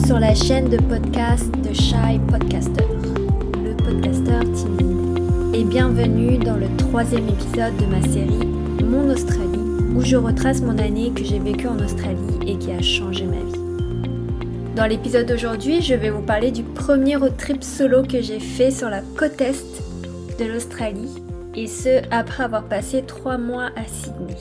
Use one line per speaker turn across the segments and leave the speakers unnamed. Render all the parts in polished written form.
sur la chaîne de podcast de Shy Podcaster, le podcasteur timide. Et bienvenue dans le 3e épisode de ma série Mon Australie, où je retrace mon année que j'ai vécue en Australie et qui a changé ma vie. Dans l'épisode d'aujourd'hui, je vais vous parler du premier road trip solo que j'ai fait sur la côte est de l'Australie, et ce après avoir passé 3 mois à Sydney.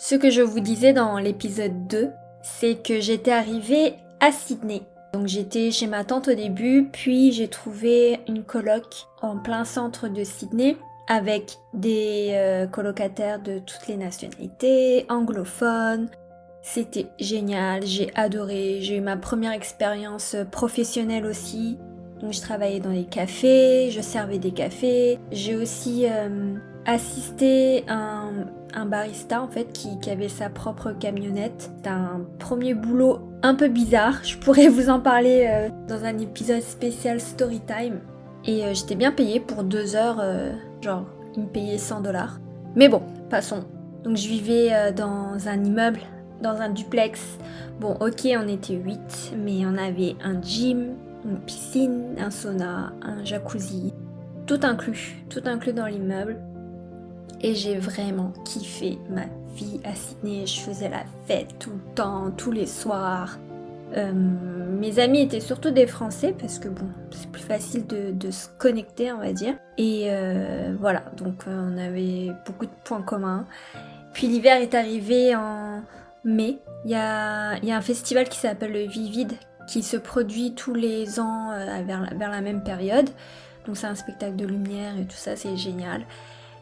Ce que je vous disais dans l'épisode 2, c'est que j'étais arrivée à Sydney. Donc j'étais chez ma tante au début, puis j'ai trouvé une coloc en plein centre de Sydney avec des colocataires de toutes les nationalités, anglophones. C'était génial, j'ai adoré, j'ai eu ma première expérience professionnelle aussi. Donc je travaillais dans les cafés, je servais des cafés, j'ai aussi assisté un barista en fait qui avait sa propre camionnette. C'était un premier boulot un peu bizarre, je pourrais vous en parler dans un épisode spécial Storytime. Et j'étais bien payée pour 2 heures, genre ils me payaient $100. Mais bon, passons. Donc je vivais dans un immeuble, dans un duplex. Bon ok, on était 8, mais on avait un gym, une piscine, un sauna, un jacuzzi, tout inclus dans l'immeuble. Et j'ai vraiment kiffé ma vie à Sydney, je faisais la fête tout le temps, tous les soirs. Mes amis étaient surtout des Français parce que bon, c'est plus facile de se connecter on va dire. Et voilà, donc on avait beaucoup de points communs. Puis l'hiver est arrivé en mai, il y a un festival qui s'appelle le Vivid qui se produit tous les ans vers la même période. Donc c'est un spectacle de lumière et tout ça, c'est génial.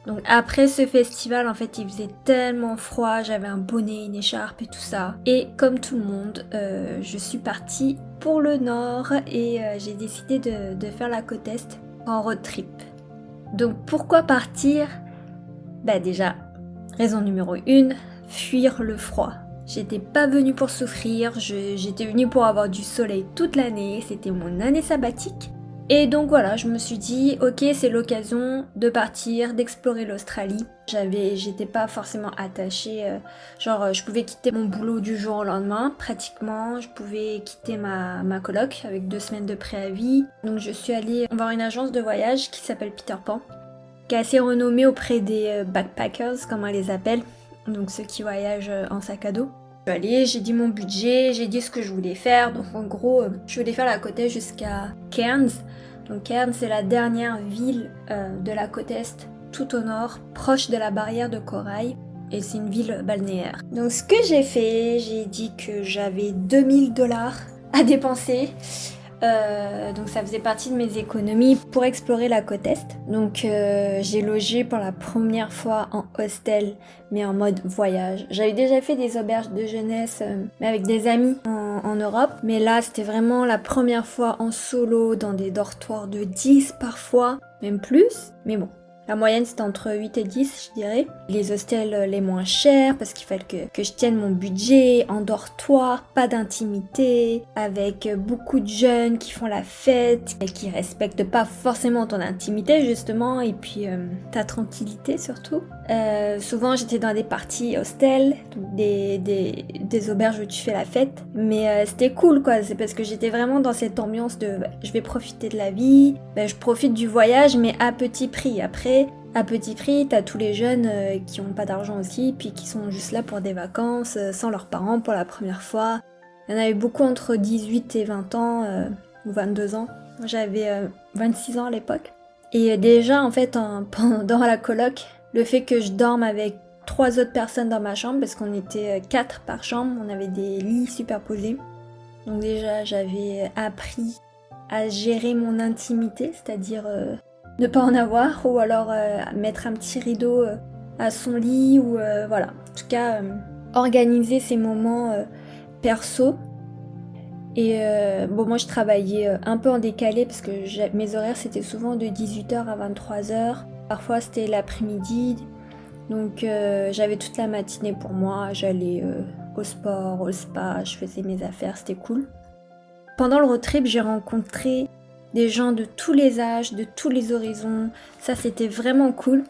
Donc après ce festival, en fait, il faisait tellement froid, j'avais un bonnet, une écharpe et tout ça. Et comme tout le monde, je suis partie pour le nord et j'ai décidé de faire la côte est en road trip. Donc pourquoi partir ? Bah déjà, raison numéro 1, fuir le froid. J'étais pas venue pour souffrir, j'étais venue pour avoir du soleil toute l'année, c'était mon année sabbatique. Et donc voilà, je me suis dit, ok, c'est l'occasion de partir, d'explorer l'Australie. J'étais pas forcément attachée, je pouvais quitter mon boulot du jour au lendemain, pratiquement. Je pouvais quitter ma coloc avec 2 semaines de préavis. Donc je suis allée voir une agence de voyage qui s'appelle Peter Pan, qui est assez renommée auprès des backpackers, comme on les appelle, donc ceux qui voyagent en sac à dos. Je suis allée, j'ai dit mon budget, j'ai dit ce que je voulais faire. Donc en gros, je voulais faire la côte est jusqu'à Cairns. Donc Cairns, c'est la dernière ville de la côte est, tout au nord, proche de la barrière de corail. Et c'est une ville balnéaire. Donc ce que j'ai fait, j'ai dit que j'avais $2000 à dépenser. Donc ça faisait partie de mes économies pour explorer la côte est. Donc j'ai logé pour la première fois en hostel, mais en mode voyage. J'avais déjà fait des auberges de jeunesse, mais avec des amis en Europe. Mais là c'était vraiment la première fois en solo, dans des dortoirs de 10 parfois, même plus. Mais bon. La moyenne c'était entre 8 et 10 je dirais. Les hostels les moins chers parce qu'il fallait que je tienne mon budget, en dortoir, pas d'intimité, avec beaucoup de jeunes qui font la fête et qui respectent pas forcément ton intimité justement et puis ta tranquillité surtout. Souvent j'étais dans des parties hostels, donc des auberges où tu fais la fête, mais c'était cool quoi, c'est parce que j'étais vraiment dans cette ambiance de je vais profiter de la vie, je profite du voyage mais à petit prix. Après à petit prix, t'as tous les jeunes qui ont pas d'argent aussi, puis qui sont juste là pour des vacances, sans leurs parents pour la première fois. Il y en avait beaucoup entre 18 et 20 ans, ou 22 ans. Moi, j'avais 26 ans à l'époque. Et déjà, en fait, pendant la coloc, le fait que je dorme avec 3 autres personnes dans ma chambre, parce qu'on était 4 par chambre, on avait des lits superposés. Donc déjà, j'avais appris à gérer mon intimité, c'est-à-dire ne pas en avoir, ou alors mettre un petit rideau à son lit, ou voilà. En tout cas, organiser ces moments perso. Et bon, moi je travaillais un peu en décalé parce que mes horaires c'était souvent de 18h à 23h. Parfois c'était l'après-midi. Donc j'avais toute la matinée pour moi. J'allais au sport, au spa, je faisais mes affaires, c'était cool. Pendant le road trip, j'ai rencontré des gens de tous les âges, de tous les horizons. Ça, c'était vraiment cool.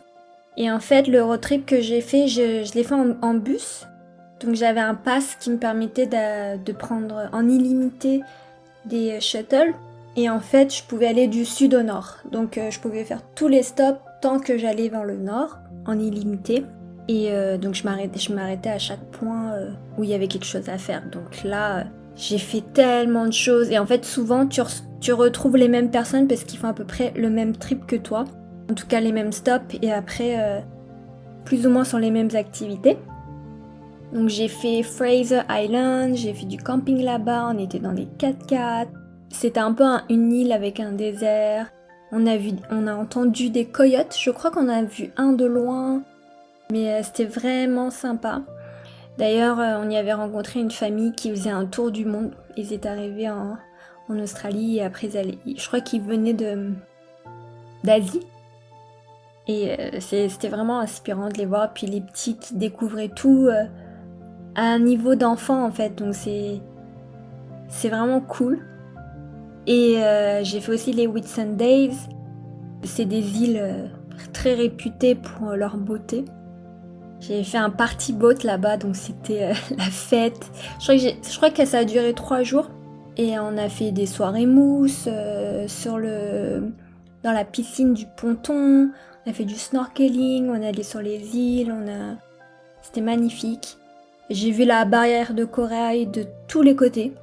Et en fait, le road trip que j'ai fait, je l'ai fait en bus. Donc j'avais un pass qui me permettait de prendre en illimité des shuttles. Et en fait, je pouvais aller du sud au nord. Donc je pouvais faire tous les stops tant que j'allais vers le nord, en illimité. Et donc je m'arrêtais à chaque point où il y avait quelque chose à faire. Donc là, j'ai fait tellement de choses. Et en fait, souvent, tu retrouves les mêmes personnes parce qu'ils font à peu près le même trip que toi. En tout cas, les mêmes stops. Et après, plus ou moins sur les mêmes activités. Donc j'ai fait Fraser Island, j'ai fait du camping là-bas, on était dans des 4x4. C'était un peu une île avec un désert. On a entendu des coyotes, je crois qu'on a vu un de loin. Mais c'était vraiment sympa. D'ailleurs, on y avait rencontré une famille qui faisait un tour du monde. Ils étaient arrivés en Australie et après, je crois qu'ils venaient d'Asie. Et c'était vraiment inspirant de les voir. Puis les petits qui découvraient tout à un niveau d'enfant en fait. Donc c'est vraiment cool. Et j'ai fait aussi les Whitsundays. C'est des îles très réputées pour leur beauté. J'ai fait un party boat là-bas, donc c'était la fête. Je crois que ça a duré 3 jours. Et on a fait des soirées mousse dans la piscine du ponton. On a fait du snorkeling, on est allé sur les îles, c'était magnifique. J'ai vu la barrière de corail de tous les côtés.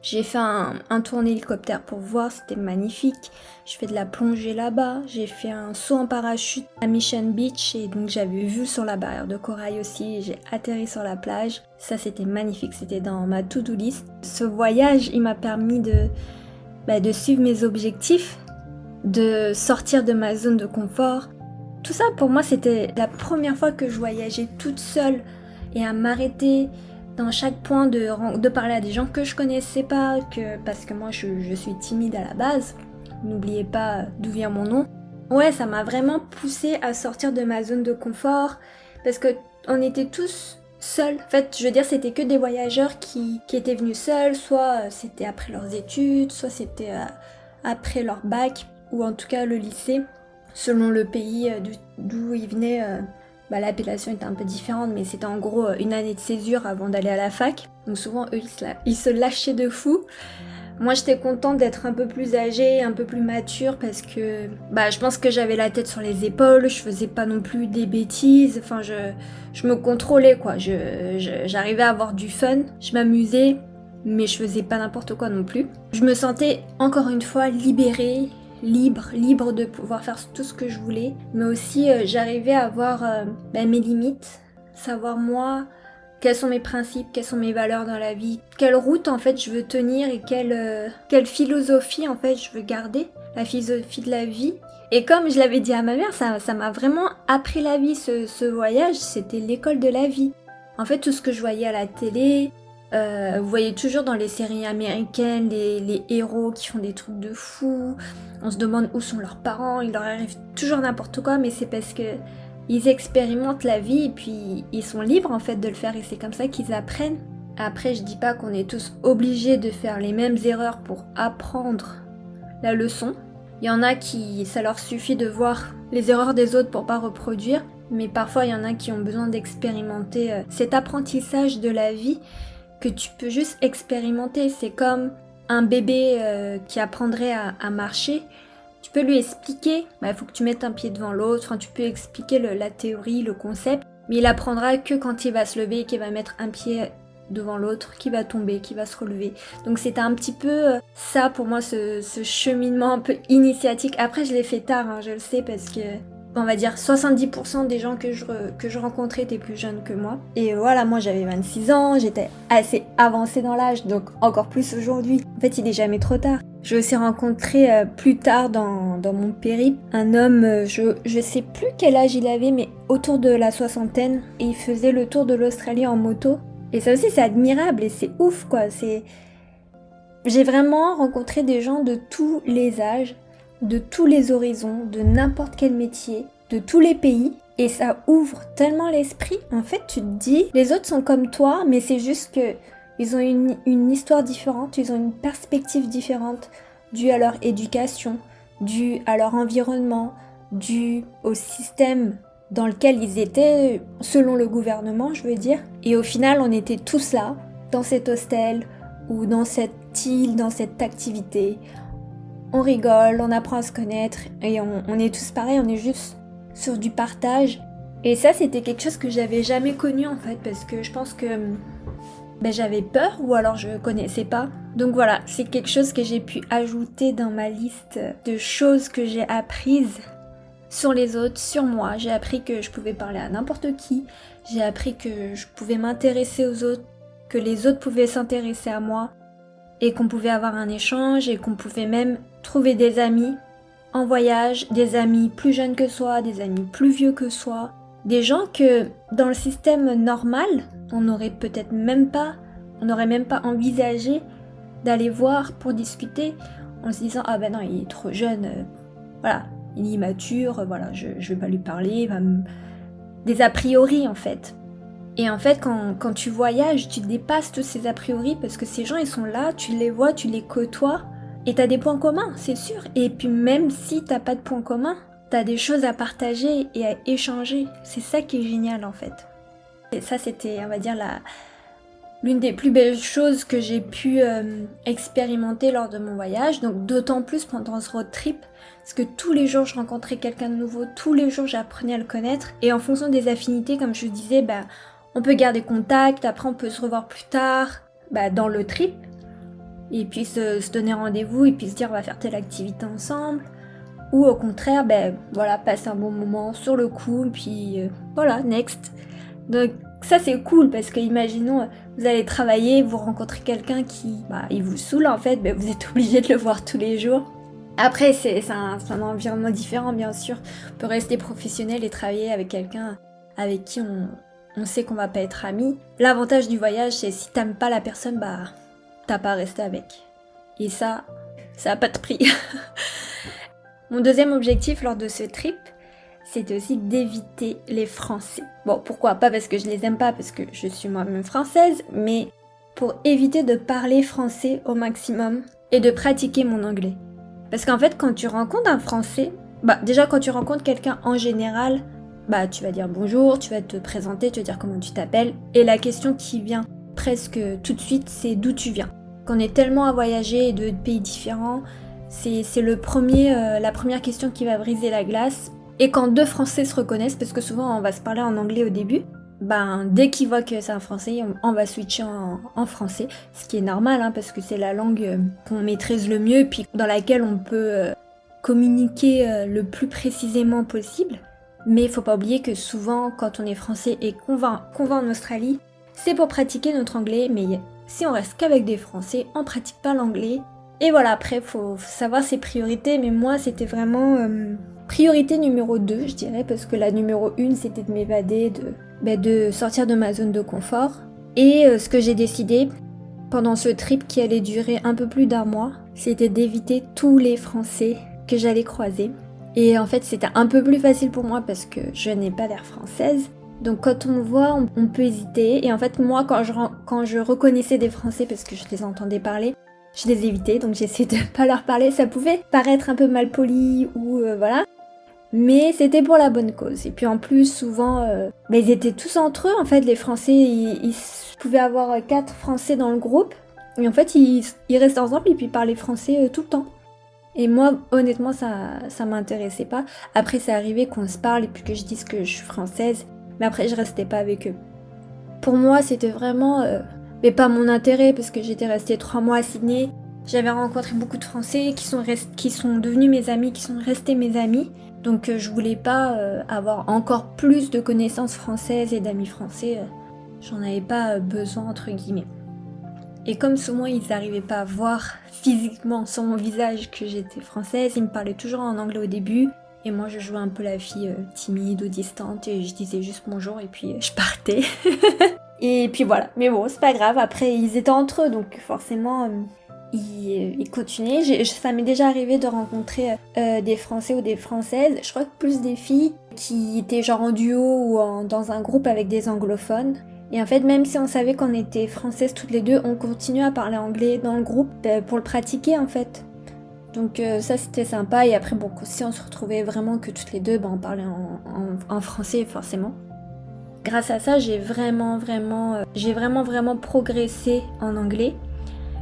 J'ai fait un tour en hélicoptère pour voir, c'était magnifique. J'ai fait de la plongée là-bas. J'ai fait un saut en parachute à Mission Beach et donc j'avais vu sur la barrière de corail aussi. J'ai atterri sur la plage. Ça, c'était magnifique. C'était dans ma to-do list. Ce voyage, il m'a permis de suivre mes objectifs, de sortir de ma zone de confort. Tout ça, pour moi, c'était la première fois que je voyageais toute seule et à m'arrêter dans chaque point de parler à des gens que je connaissais pas, parce que moi je suis timide à la base. N'oubliez pas d'où vient mon nom. Ouais, ça m'a vraiment poussée à sortir de ma zone de confort parce que on était tous seuls. En fait, je veux dire, c'était que des voyageurs qui étaient venus seuls, soit c'était après leurs études, soit c'était après leur bac, ou en tout cas le lycée, selon le pays d'où ils venaient. L'appellation était un peu différente, mais c'était en gros une année de césure avant d'aller à la fac. Donc souvent, eux, ils se lâchaient de fou. Moi, j'étais contente d'être un peu plus âgée, un peu plus mature, parce que je pense que j'avais la tête sur les épaules, je faisais pas non plus des bêtises, enfin, je me contrôlais, quoi. J'arrivais à avoir du fun, je m'amusais, mais je faisais pas n'importe quoi non plus. Je me sentais, encore une fois, libérée, libre de pouvoir faire tout ce que je voulais, mais aussi j'arrivais à avoir mes limites, savoir moi quels sont mes principes, quelles sont mes valeurs dans la vie, quelle route en fait je veux tenir et quelle philosophie en fait je veux garder, la philosophie de la vie. Et comme je l'avais dit à ma mère, ça m'a vraiment appris la vie, ce voyage, c'était l'école de la vie. En fait, tout ce que je voyais à la télé, vous voyez toujours dans les séries américaines les héros qui font des trucs de fou. On se demande où sont leurs parents, il leur arrive toujours n'importe quoi, mais c'est parce que ils expérimentent la vie et puis ils sont libres en fait de le faire et c'est comme ça qu'ils apprennent. Après, je dis pas qu'on est tous obligés de faire les mêmes erreurs pour apprendre la leçon. Il y en a qui, ça leur suffit de voir les erreurs des autres pour pas reproduire, mais parfois il y en a qui ont besoin d'expérimenter cet apprentissage de la vie que tu peux juste expérimenter. C'est comme un bébé qui apprendrait à marcher. Tu peux lui expliquer, il faut que tu mettes un pied devant l'autre, enfin, tu peux expliquer la théorie, le concept, mais il apprendra que quand il va se lever, qu'il va mettre un pied devant l'autre, qu'il va tomber, qu'il va se relever. Donc c'était un petit peu ça pour moi, ce cheminement un peu initiatique. Après je l'ai fait tard, je le sais, parce que on va dire 70% des gens que je rencontrais étaient plus jeunes que moi. Et voilà, moi j'avais 26 ans, j'étais assez avancée dans l'âge, donc encore plus aujourd'hui. En fait, il est jamais trop tard. J'ai aussi rencontré plus tard dans mon périple un homme, je sais plus quel âge il avait, mais autour de la soixantaine. Et il faisait le tour de l'Australie en moto. Et ça aussi, c'est admirable et c'est ouf, quoi. J'ai vraiment rencontré des gens de tous les âges, de tous les horizons, de n'importe quel métier, de tous les pays. Et ça ouvre tellement l'esprit. En fait, tu te dis, les autres sont comme toi, mais c'est juste que ils ont une histoire différente, ils ont une perspective différente, due à leur éducation, due à leur environnement, due au système dans lequel ils étaient, selon le gouvernement, je veux dire. Et au final, on était tous là, dans cet hostel, ou dans cette île, dans cette activité. On rigole, on apprend à se connaître, et on est tous pareils, on est juste sur du partage. Et ça, c'était quelque chose que j'avais jamais connu en fait, parce que je pense que j'avais peur, ou alors je connaissais pas. Donc voilà, c'est quelque chose que j'ai pu ajouter dans ma liste de choses que j'ai apprises sur les autres, sur moi. J'ai appris que je pouvais parler à n'importe qui, j'ai appris que je pouvais m'intéresser aux autres, que les autres pouvaient s'intéresser à moi, et qu'on pouvait avoir un échange, et qu'on pouvait même trouver des amis en voyage, des amis plus jeunes que soi, des amis plus vieux que soi, des gens que dans le système normal, on n'aurait même pas envisagé d'aller voir pour discuter en se disant ah ben non il est trop jeune, voilà, il est immature, voilà, je vais pas lui parler, des a priori en fait. Et en fait quand tu voyages, tu dépasses tous ces a priori parce que ces gens ils sont là, tu les vois, tu les côtoies et t'as des points communs, c'est sûr. Et puis même si t'as pas de points communs, t'as des choses à partager et à échanger. C'est ça qui est génial en fait. Et ça c'était, on va dire, l'une des plus belles choses que j'ai pu expérimenter lors de mon voyage. Donc d'autant plus pendant ce road trip, parce que tous les jours je rencontrais quelqu'un de nouveau, tous les jours j'apprenais à le connaître. Et en fonction des affinités, comme je disais, on peut garder contact, après on peut se revoir plus tard, dans le trip. Et puis se donner rendez-vous et puis se dire on va faire telle activité ensemble. Ou au contraire, voilà, passer un bon moment sur le coup, puis voilà, next. Donc ça c'est cool parce que imaginons, vous allez travailler, vous rencontrez quelqu'un qui, il vous saoule en fait, vous êtes obligé de le voir tous les jours. Après c'est un environnement différent bien sûr, on peut rester professionnel et travailler avec quelqu'un avec qui on sait qu'on va pas être amis. L'avantage du voyage c'est si t'aimes pas la personne, t'as pas à rester avec. Et ça a pas de prix. Mon deuxième objectif lors de ce trip, c'est aussi d'éviter les Français. Bon, pourquoi? Pas parce que je les aime pas, parce que je suis moi-même française, mais pour éviter de parler français au maximum et de pratiquer mon anglais. Parce qu'en fait, quand tu rencontres un Français, déjà quand tu rencontres quelqu'un en général, tu vas dire bonjour, tu vas te présenter, tu vas dire comment tu t'appelles, et la question qui vient presque tout de suite, c'est d'où tu viens. Qu'on est tellement à voyager de pays différents, c'est la première question qui va briser la glace. Et quand deux Français se reconnaissent, parce que souvent on va se parler en anglais au début, dès qu'ils voient que c'est un Français, on va switcher en français, ce qui est normal, parce que c'est la langue qu'on maîtrise le mieux, puis dans laquelle on peut communiquer le plus précisément possible. Mais il faut pas oublier que souvent, quand on est français et qu'on va en Australie, c'est pour pratiquer notre anglais, mais si on reste qu'avec des Français, on pratique pas l'anglais. Et voilà, après, faut savoir ses priorités, mais moi, c'était vraiment priorité numéro 2, je dirais, parce que la numéro 1, c'était de m'évader, de sortir de ma zone de confort. Et ce que j'ai décidé pendant ce trip qui allait durer un peu plus d'1 mois, c'était d'éviter tous les Français que j'allais croiser. Et en fait, c'était un peu plus facile pour moi parce que je n'ai pas l'air française. Donc quand on me voit, on peut hésiter. Et en fait, moi, quand je reconnaissais des Français, parce que je les entendais parler, je les évitais, donc j'essayais de pas leur parler. Ça pouvait paraître un peu malpoli ou voilà, mais c'était pour la bonne cause. Et puis en plus, souvent, ils étaient tous entre eux. En fait, les Français, ils pouvaient avoir 4 Français dans le groupe, et en fait, ils restaient ensemble et puis parlaient français tout le temps. Et moi, honnêtement, ça m'intéressait pas. Après, c'est arrivé qu'on se parle et puis que je dise que je suis française, mais après, je restais pas avec eux. Pour moi, c'était vraiment mais pas mon intérêt, parce que j'étais restée 3 mois à Sydney. J'avais rencontré beaucoup de Français qui sont devenus mes amis, qui sont restés mes amis. Donc je voulais pas avoir encore plus de connaissances françaises et d'amis français. J'en avais pas besoin, entre guillemets. Et comme souvent ils n'arrivaient pas à voir physiquement sur mon visage que j'étais française, ils me parlaient toujours en anglais au début. Et moi je jouais un peu la fille timide ou distante et je disais juste bonjour et puis je partais. Et puis voilà, mais bon, c'est pas grave, après ils étaient entre eux, donc forcément ils continuaient. Ça m'est déjà arrivé de rencontrer des Français ou des Françaises, je crois que plus des filles, qui étaient genre en duo ou dans un groupe avec des anglophones. Et en fait, même si on savait qu'on était françaises toutes les deux, on continuait à parler anglais dans le groupe pour le pratiquer en fait. Donc ça c'était sympa et après bon si on se retrouvait vraiment que toutes les deux, on parlait en français forcément. Grâce à ça j'ai vraiment progressé en anglais.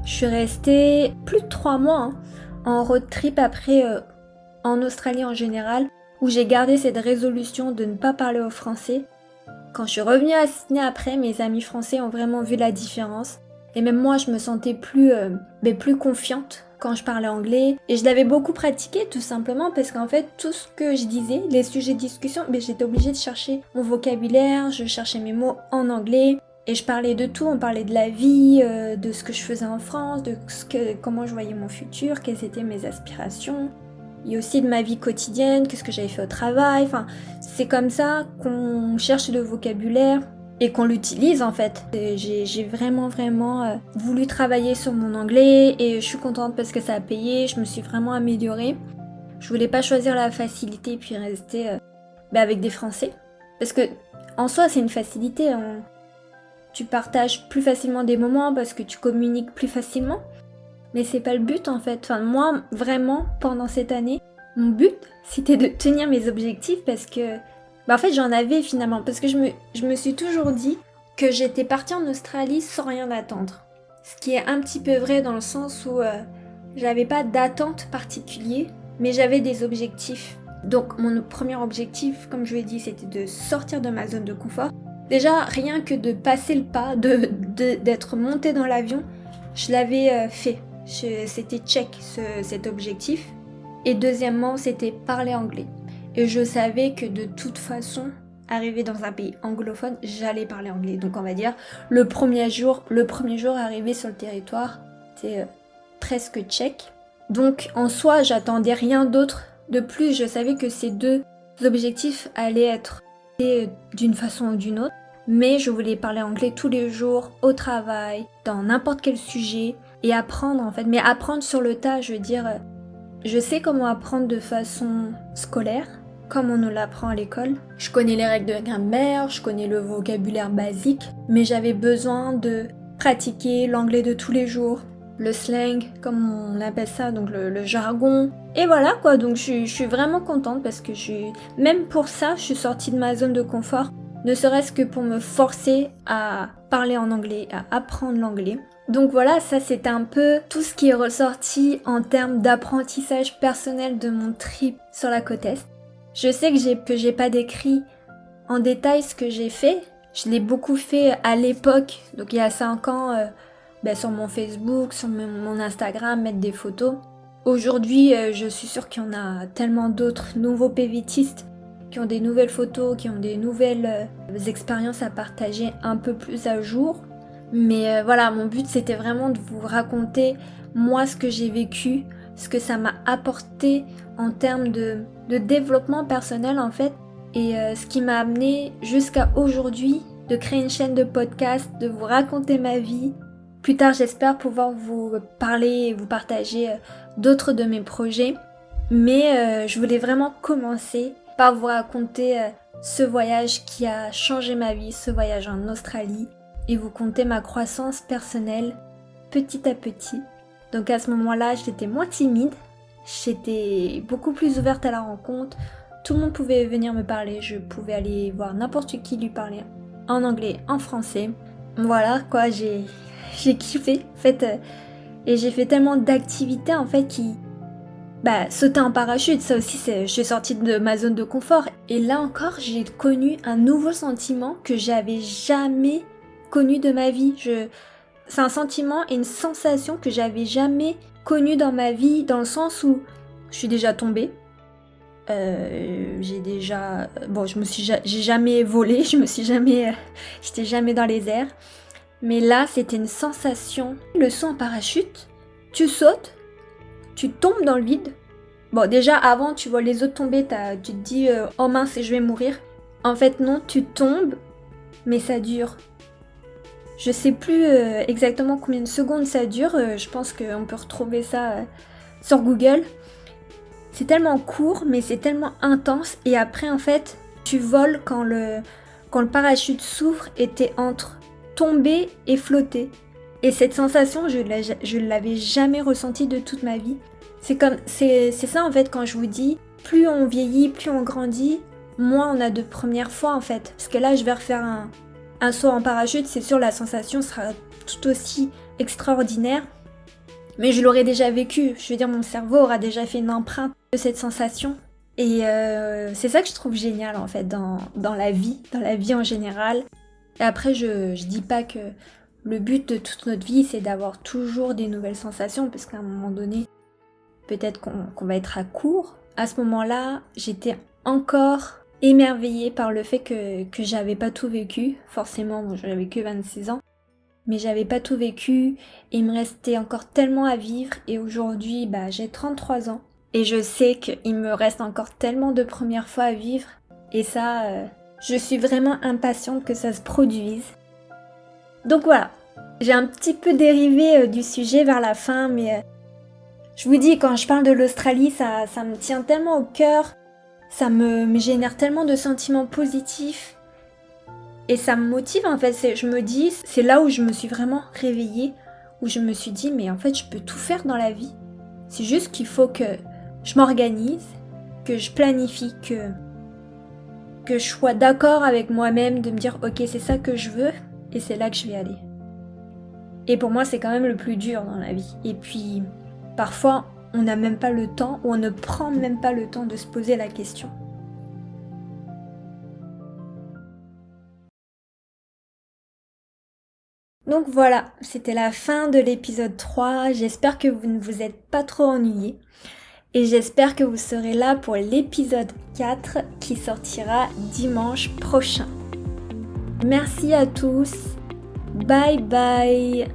Je suis restée plus de 3 mois en road trip après en Australie en général où j'ai gardé cette résolution de ne pas parler au français. Quand je suis revenue à Sydney après, mes amis français ont vraiment vu la différence. Et même moi, je me sentais plus confiante quand je parlais anglais. Et je l'avais beaucoup pratiqué tout simplement parce qu'en fait, tout ce que je disais, les sujets de discussion, j'étais obligée de chercher mon vocabulaire, je cherchais mes mots en anglais. Et je parlais de tout, on parlait de la vie, de ce que je faisais en France, comment je voyais mon futur, quelles étaient mes aspirations. Et aussi de ma vie quotidienne, qu'est-ce que j'avais fait au travail. Enfin, c'est comme ça qu'on cherche le vocabulaire et qu'on l'utilise en fait. J'ai vraiment voulu travailler sur mon anglais et je suis contente parce que ça a payé, je me suis vraiment améliorée. Je voulais pas choisir la facilité puis rester avec des Français. Parce que en soi c'est une facilité, tu partages plus facilement des moments parce que tu communiques plus facilement. Mais c'est pas le but en fait. Enfin, moi, vraiment, pendant cette année, mon but, c'était de tenir mes objectifs parce que... en fait, j'en avais finalement. Parce que je me suis toujours dit que j'étais partie en Australie sans rien attendre. Ce qui est un petit peu vrai dans le sens où j'avais pas d'attente particulière, mais j'avais des objectifs. Donc, mon premier objectif, comme je vous l'ai dit, c'était de sortir de ma zone de confort. Déjà, rien que de passer le pas, d'être montée dans l'avion, je l'avais fait. C'était check cet objectif. Et deuxièmement, c'était parler anglais. Et je savais que de toute façon, arriver dans un pays anglophone, j'allais parler anglais. Donc on va dire, le premier jour arrivé sur le territoire, c'était presque check. Donc en soi, j'attendais rien d'autre de plus. Je savais que ces deux objectifs allaient être d'une façon ou d'une autre. Mais je voulais parler anglais tous les jours, au travail, dans n'importe quel sujet. Et apprendre en fait, mais apprendre sur le tas, je veux dire, je sais comment apprendre de façon scolaire, comme on nous l'apprend à l'école. Je connais les règles de grammaire, je connais le vocabulaire basique, mais j'avais besoin de pratiquer l'anglais de tous les jours, le slang, comme on appelle ça, donc le jargon. Et voilà quoi, donc je suis vraiment contente parce que même pour ça, je suis sortie de ma zone de confort, ne serait-ce que pour me forcer à parler en anglais, à apprendre l'anglais. Donc voilà, ça c'est un peu tout ce qui est ressorti en termes d'apprentissage personnel de mon trip sur la côte Est. Je sais que j'ai pas décrit en détail ce que j'ai fait. Je l'ai beaucoup fait à l'époque, donc il y a 5 ans, sur mon Facebook, sur mon Instagram, mettre des photos. Aujourd'hui, je suis sûre qu'il y en a tellement d'autres nouveaux PVTistes qui ont des nouvelles photos, qui ont des nouvelles expériences à partager un peu plus à jour. Mais voilà, mon but c'était vraiment de vous raconter moi ce que j'ai vécu, ce que ça m'a apporté en termes de développement personnel en fait, et ce qui m'a amené jusqu'à aujourd'hui de créer une chaîne de podcast, de vous raconter ma vie. Plus tard j'espère pouvoir vous parler et vous partager d'autres de mes projets. Mais je voulais vraiment commencer par vous raconter ce voyage qui a changé ma vie, ce voyage en Australie. Et vous conter ma croissance personnelle petit à petit. Donc à ce moment-là, j'étais moins timide, j'étais beaucoup plus ouverte à la rencontre, tout le monde pouvait venir me parler, je pouvais aller voir n'importe qui lui parler en anglais, en français. Voilà quoi, j'ai kiffé en fait, et j'ai fait tellement d'activités en fait qui... sauter en parachute, ça aussi je suis sortie de ma zone de confort. Et là encore, j'ai connu un nouveau sentiment que j'avais jamais connu de ma vie. C'est un sentiment et une sensation que j'avais jamais connue dans ma vie, dans le sens où je suis déjà tombée. J'ai jamais volé, j'étais jamais dans les airs. Mais là, c'était une sensation. Le saut en parachute, tu sautes, tu tombes dans le vide. Bon, déjà avant, tu vois les autres tomber, tu te dis oh mince, je vais mourir. En fait, non, tu tombes, mais ça dure. Je sais plus exactement combien de secondes ça dure, je pense qu'on peut retrouver ça sur Google. C'est tellement court, mais c'est tellement intense, et après en fait, tu voles quand le parachute s'ouvre et t'es entre tomber et flotter. Et cette sensation, je l'avais jamais ressentie de toute ma vie. C'est ça en fait quand je vous dis, plus on vieillit, plus on grandit, moins on a de premières fois en fait. Parce que là, je vais refaire un saut en parachute, c'est sûr la sensation sera tout aussi extraordinaire. Mais je l'aurais déjà vécu, je veux dire mon cerveau aura déjà fait une empreinte de cette sensation. Et c'est ça que je trouve génial en fait dans la vie en général. Et après je dis pas que le but de toute notre vie c'est d'avoir toujours des nouvelles sensations, parce qu'à un moment donné, peut-être qu'on va être à court. À ce moment-là, j'étais encore émerveillée par le fait que j'avais pas tout vécu. Forcément, bon, j'avais que 26 ans. Mais j'avais pas tout vécu et il me restait encore tellement à vivre. Et aujourd'hui, j'ai 33 ans. Et je sais qu'il me reste encore tellement de premières fois à vivre. Et ça, je suis vraiment impatiente que ça se produise. Donc voilà, j'ai un petit peu dérivé du sujet vers la fin, mais je vous dis, quand je parle de l'Australie, ça me tient tellement au cœur. Ça me génère tellement de sentiments positifs. Et ça me motive en fait, je me dis, c'est là où je me suis vraiment réveillée, où je me suis dit, mais en fait je peux tout faire dans la vie. C'est juste qu'il faut que je m'organise, que je planifie, que je sois d'accord avec moi-même, de me dire, ok, c'est ça que je veux, et c'est là que je vais aller. Et pour moi, c'est quand même le plus dur dans la vie. Et puis, parfois, on n'a même pas le temps, ou on ne prend même pas le temps de se poser la question. Donc voilà, c'était la fin de l'épisode 3. J'espère que vous ne vous êtes pas trop ennuyés. Et j'espère que vous serez là pour l'épisode 4 qui sortira dimanche prochain. Merci à tous. Bye bye.